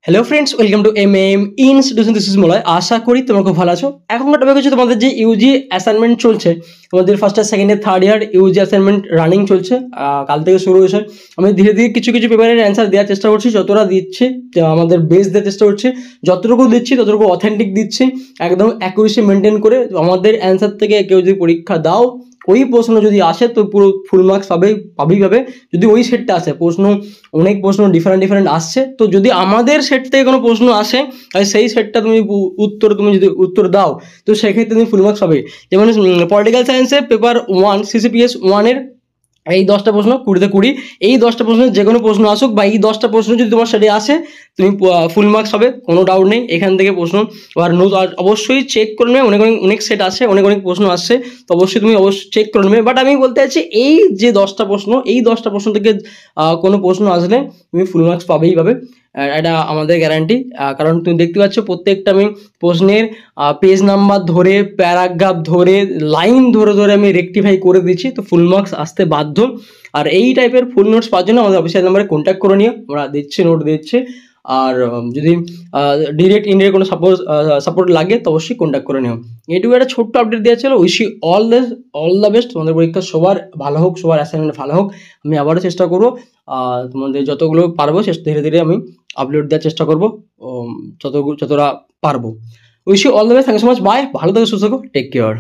Hello friends, welcome to institution. This is Malay. আশা করি তোমরা খুব ভালো আছো। এখনকার টপিক হচ্ছে তোমাদের যে ইউজি অ্যাসাইনমেন্ট চলছে, তোমাদের first year second year third year Yuji assignment running চলছে, কাল থেকে শুরু হয়েছে। আমি ধীরে ধীরে কিছু কিছু পেপারের অ্যান্সার দেওয়ার চেষ্টা করছি, যতটা দিচ্ছি আমাদের বেস দেওয়ার চেষ্টা করছি, যতটুকু দিচ্ছি ততটুকু অথেন্টিক দিচ্ছি, একদম অ্যাকুরেসি মেনটেন করে। আমাদের অ্যান্সার থেকে কেউ যদি পরীক্ষা দাও, ওই প্রশ্ন যদি আসে তো পুরো ফুল মার্কস পাবেই পাবে। যদি ওই সেটটা আসে, অনেক প্রশ্ন ডিফারেন্ট আসছে, তো যদি আমাদের সেট থেকে কোনো প্রশ্ন আসে আর সেই সেটটা তুমি যদি উত্তর দাও, তো সেক্ষেত্রে তুমি ফুল মার্কস পাবে। যেমন পলিটিক্যাল সায়েন্সের পেপার 1 সিসিপিএস 1-এর এই 10টা প্রশ্ন 20-তে 20, এই 10টা প্রশ্নের যে কোনো প্রশ্ন আসুক বা এই 10টা প্রশ্ন যদি তোমার সেটে আসে, তুমি ফুল মার্কস পাবে, কোনো ডাউট নেই। এখান থেকে প্রশ্ন আর অবশ্যই চেক করে নেবে। অনেক সেট আসে, অনেক প্রশ্ন আসছে, তো অবশ্যই চেক করে নেবে। বাট আমি বলতে চাচ্ছি, এই যে 10টা প্রশ্ন, এই 10টা প্রশ্ন থেকে কোনো প্রশ্ন আসলে তুমি ফুল মার্কস পাবে। এটা আমাদের গ্যারান্টি। কারণ তুমি দেখতে পাচ্ছ প্রত্যেকটা আমি প্রশ্নের পেজ নাম্বার ধরে, প্যারাগ্রাফ ধরে, লাইন ধরে আমি রেকটিফাই করে দিচ্ছি, তো ফুল মার্কস আসতে বাধ্য। আর এই টাইপের ফুল নোটস পাওয়ার জন্য আমাদের অফিসিয়াল নাম্বারে কন্ট্যাক্ট করে নিও, আমরা নোট দিচ্ছি। আর যদি ডিরেক্ট ইনডিরেক্ট কোনো সাপোর্ট লাগে তো অবশ্যই কন্ট্যাক্ট করে নিও। এটুকু একটা ছোট্ট আপডেট দেওয়া ছিল। Wish you all the best. তোমাদের পরীক্ষা সবার ভালো হোক, সবার অ্যাসাইনমেন্ট ভালো হোক। আমি আবারও চেষ্টা করবো তোমাদের যতগুলো পারবো ধীরে ধীরে আমি আপলোড দেওয়ার চেষ্টা করবো, যতটা পারবো। Wish you all the best. Thank you so much. Bye. ভালো থেকো, সুস্থ থেকো। Take care.